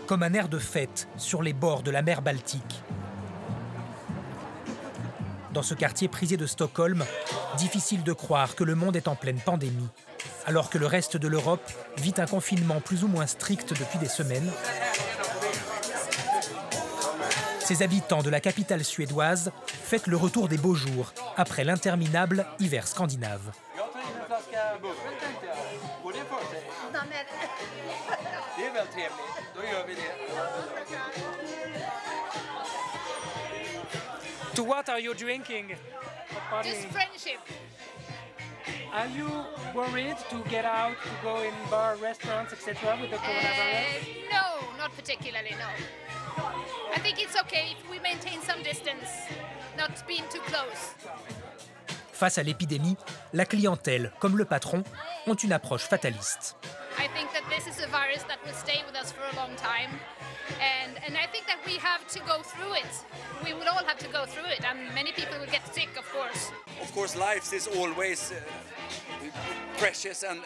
comme un air de fête sur les bords de la mer Baltique. Dans ce quartier prisé de Stockholm, difficile de croire que le monde est en pleine pandémie, alors que le reste de l'Europe vit un confinement plus ou moins strict depuis des semaines. Ces habitants de la capitale suédoise fêtent le retour des beaux jours après l'interminable hiver scandinave. To what are you drinking? Just friendship. Are you worried to get out, to go in bar, restaurants, etc. with the coronavirus? No, not particularly, no. I think it's okay if we maintain some distance, not being too close. Face à l'épidémie, la clientèle, comme le patron, ont une approche fataliste. I think that this is a virus that will stay with us for a long time. And I think that we have to go through it. We will all have to go through it, and many people will get sick, of course. Of course, life is always precious, and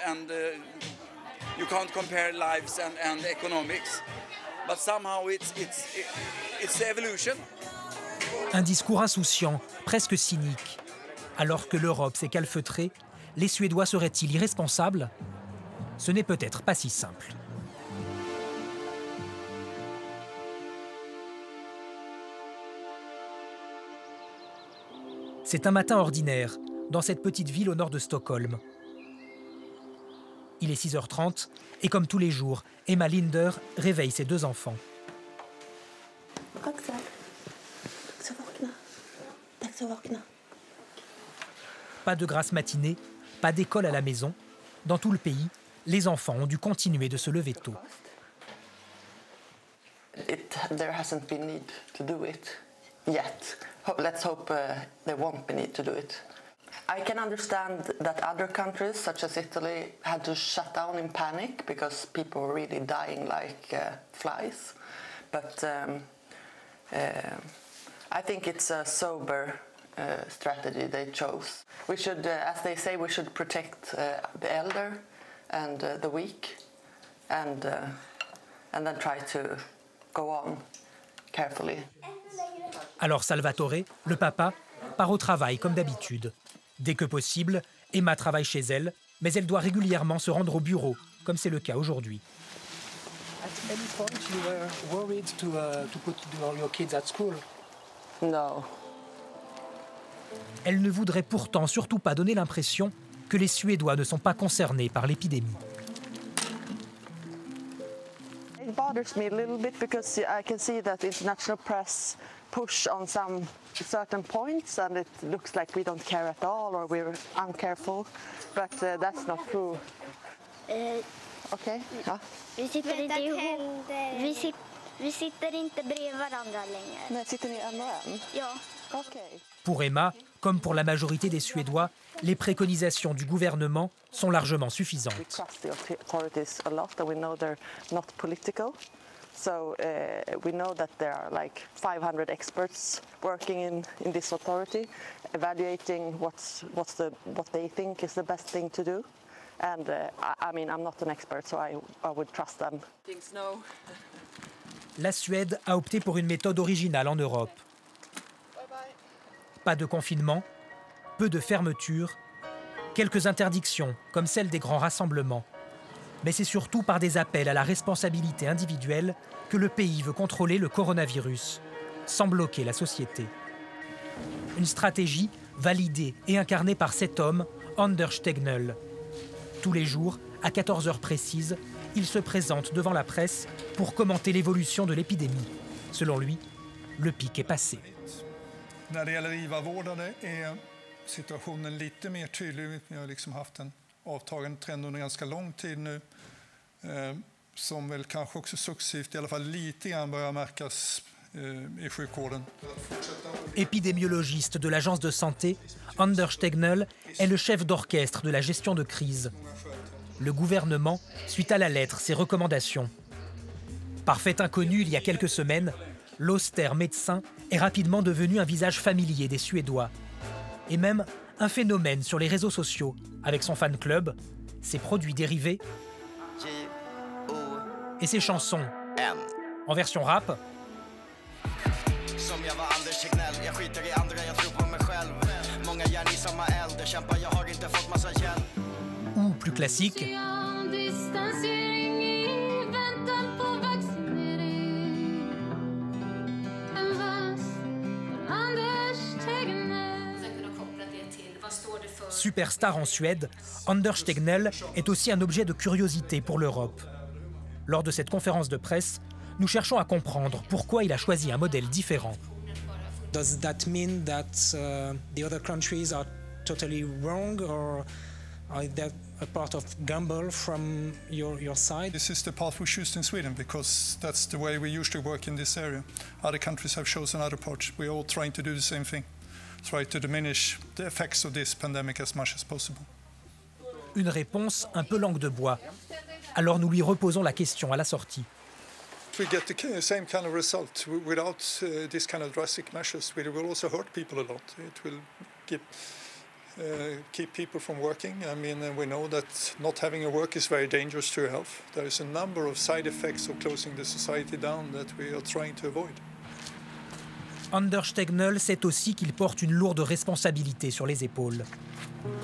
you can't compare lives and economics. But somehow it's the evolution. Un discours insouciant, presque cynique. Alors que l'Europe s'est calfeutrée, les Suédois seraient-ils irresponsables? Ce n'est peut-être pas si simple. C'est un matin ordinaire, dans cette petite ville au nord de Stockholm. Il est 6h30, et comme tous les jours, Emma Linder réveille ses deux enfants. Pas de grasse matinée, pas d'école à la maison. Dans tout le pays, les enfants ont dû continuer de se lever tôt. There hasn't been need to do it yet. Let's hope there won't be need to do it. I can understand that other countries, such as Italy, had to shut down in panic because people were really dying like flies. But I think it's a sober strategy they chose. We should, as they say, we should protect the elder and the weak, and then try to go on carefully. Alors Salvatore, le papa, part au travail comme d'habitude. Dès que possible, Emma travaille chez elle, mais elle doit régulièrement se rendre au bureau, comme c'est le cas aujourd'hui. At any point you were worried to put your kids at school? No. Elle ne voudrait pourtant surtout pas donner l'impression que les Suédois ne sont pas concernés par l'épidémie. It bothers me a little bit because I can see that international press push on some certain points, and it looks like we don't care at all or we're uncareful, but that's not true. Okay. Ja. Vi sitter inte bredvid varandra längre. Nej, sitter ni en och en? Ja. Okay. Pour Emma, comme pour la majorité des Suédois, les préconisations du gouvernement sont largement suffisantes. We trust the authorities a lot, and we know they're not political. So we know that there are like 500 experts working in this authority, evaluating what they think is the best thing to do. And I mean, I'm not an expert, so I would trust them. La Suède a opté pour une méthode originale en Europe. Pas de confinement, peu de fermetures, quelques interdictions comme celle des grands rassemblements. Mais c'est surtout par des appels à la responsabilité individuelle que le pays veut contrôler le coronavirus, sans bloquer la société. Une stratégie validée et incarnée par cet homme, Anders Tegnell. Tous les jours, à 14h précises, il se présente devant la presse pour commenter l'évolution de l'épidémie. Selon lui, le pic est passé. När det gäller IVA-vårdare är situationen lite mer tydlig. Vi har liksom haft en avtagande trend under ganska lång tid nu, som väl kanske också successivt, i alla fall lite grann, börjar märkas i sjukvården. Épidémiologiste de l'agence de santé, Anders Tegnell est le chef d'orchestre de la gestion de crise. Le gouvernement suit à la lettre ses recommandations. Parfait inconnu il y a quelques semaines, l'austère médecin est rapidement devenu un visage familier des Suédois. Et même un phénomène sur les réseaux sociaux, avec son fan club, ses produits dérivés et ses chansons. En version rap, Som jag var Anders Tegnell, jag skiter i andra, jag tror på mig själv. Många järn i samma eld, jag kämpar, jag har inte fått massa hjälp. ou plus classique, superstar en Suède, Anders Tegnell est aussi un objet de curiosité pour l'Europe. Lors de cette conférence de presse, nous cherchons à comprendre pourquoi il a choisi un modèle différent. Does that mean that the other countries are totally wrong, or are that a part of gamble from your side? This is the path we choose in Sweden because that's the way we usually work in this area. Other countries have chosen other parts. We're all trying to do the same thing, try to diminish the effects of this pandemic as much as possible. Une réponse un peu langue de bois. Alors nous lui reposons la question à la sortie. We get the same kind of result without this kind of drastic measures. It will also hurt people a lot. It will keep people from working. I mean, we know that not having a work is very dangerous to your health. There is a number of side effects of closing the society down that we are trying to avoid. Anders Tegnell sait aussi qu'il porte une lourde responsabilité sur les épaules.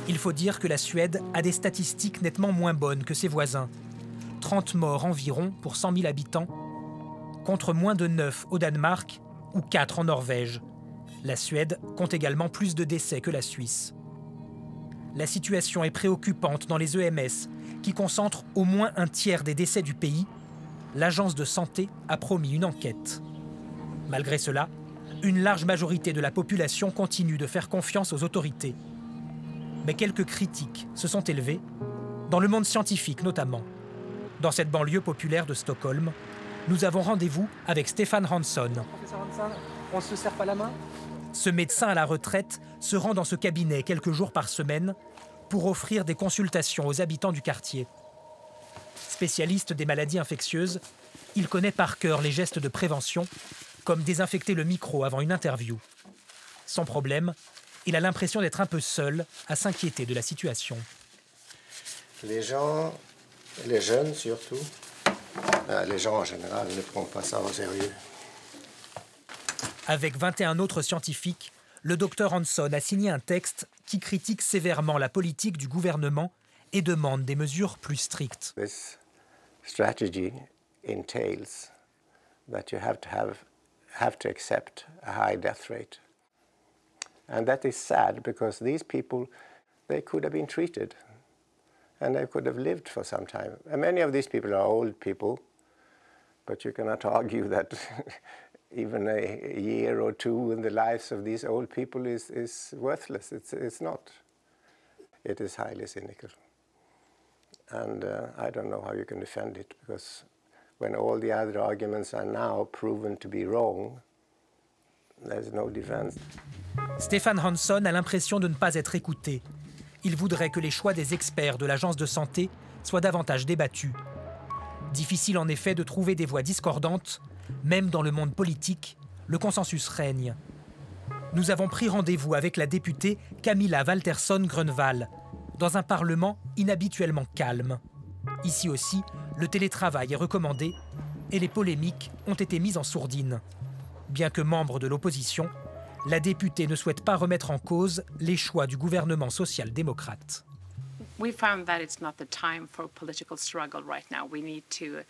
Il faut dire que la Suède a des statistiques nettement moins bonnes que ses voisins. 30 morts environ pour 100 000 habitants, contre moins de 9 au Danemark ou 4 en Norvège. La Suède compte également plus de décès que la Suisse. La situation est préoccupante dans les EMS, qui concentrent au moins un tiers des décès du pays. L'agence de santé a promis une enquête. Malgré cela, une large majorité de la population continue de faire confiance aux autorités. Mais quelques critiques se sont élevées, dans le monde scientifique notamment. Dans cette banlieue populaire de Stockholm, nous avons rendez-vous avec Stefan Hansson. Professeur Hansson, on ne se serre pas la main? Ce médecin à la retraite se rend dans ce cabinet quelques jours par semaine pour offrir des consultations aux habitants du quartier. Spécialiste des maladies infectieuses, il connaît par cœur les gestes de prévention, comme désinfecter le micro avant une interview. Sans problème, il a l'impression d'être un peu seul à s'inquiéter de la situation. Les gens, les jeunes surtout, les gens en général ne prennent pas ça au sérieux. Avec 21 autres scientifiques, le docteur Hansson a signé un texte qui critique sévèrement la politique du gouvernement et demande des mesures plus strictes. This strategy entails that you have to accept a high death rate. And that is sad because these people, they could have been treated and they could have lived for some time. And many of these people are old people, but you cannot argue that even a year or two in the lives of these old people is worthless. It's not. It is highly cynical. And I don't know how you can defend it, because when all the other arguments are now proven to be wrong, there's no defense. Stefan Hansson a l'impression de ne pas être écouté. Il voudrait que les choix des experts de l'agence de santé soient davantage débattus. Difficile en effet de trouver des voix discordantes. Même dans le monde politique, le consensus règne. Nous avons pris rendez-vous avec la députée Camilla Waltersson Grönvall, dans un parlement inhabituellement calme. Ici aussi, le télétravail est recommandé et les polémiques ont été mises en sourdine. Bien que membre de l'opposition, la députée ne souhaite pas remettre en cause les choix du gouvernement social-démocrate. We found that it's not the time for political struggle right now. We need to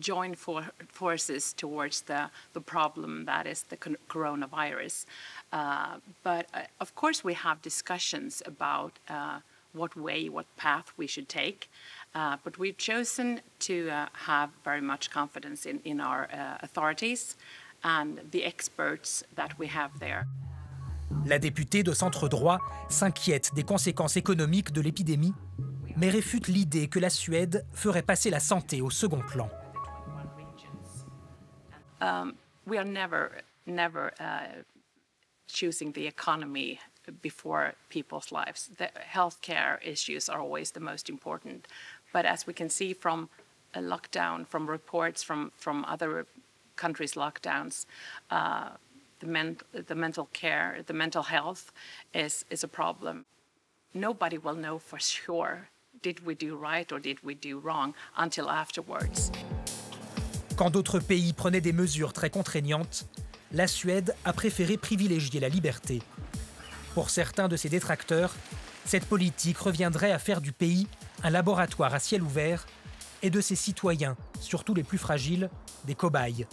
join forces towards the problem that is the coronavirus. But of course we have discussions about what path we should take. But we've chosen to have very much confidence in our authorities and the experts that we have there. La députée de centre droit s'inquiète des conséquences économiques de l'épidémie, mais réfute l'idée que la Suède ferait passer la santé au second plan. We are never choosing the economy before people's lives. The healthcare issues are always the most important. But as we can see from a lockdown, from reports from other countries' lockdowns, the mental care, the mental health is a problem. Nobody will know for sure, did we do right or did we do wrong, until afterwards. Quand d'autres pays prenaient des mesures très contraignantes, la Suède a préféré privilégier la liberté. Pour certains de ses détracteurs, cette politique reviendrait à faire du pays un laboratoire à ciel ouvert et de ses citoyens, surtout les plus fragiles, des cobayes.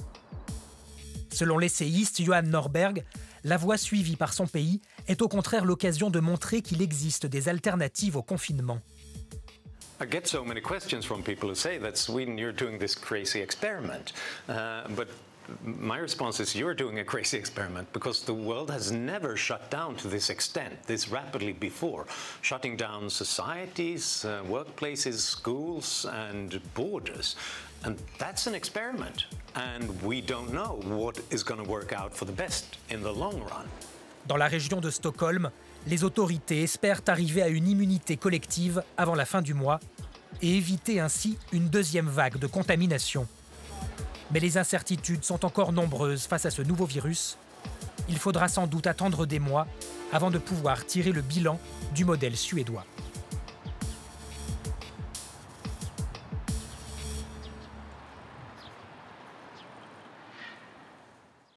Selon l'essayiste Johan Norberg, la voie suivie par son pays est au contraire l'occasion de montrer qu'il existe des alternatives au confinement. I get so many questions from people who say that Sweden, you're doing this crazy experiment. But my response is you're doing a crazy experiment because the world has never shut down to this extent, this rapidly before. Shutting down societies, workplaces, schools and borders. And that's an experiment. And we don't know what is going to work out for the best in the long run. Dans la région de Stockholm, les autorités espèrent arriver à une immunité collective avant la fin du mois et éviter ainsi une deuxième vague de contamination. Mais les incertitudes sont encore nombreuses face à ce nouveau virus. Il faudra sans doute attendre des mois avant de pouvoir tirer le bilan du modèle suédois.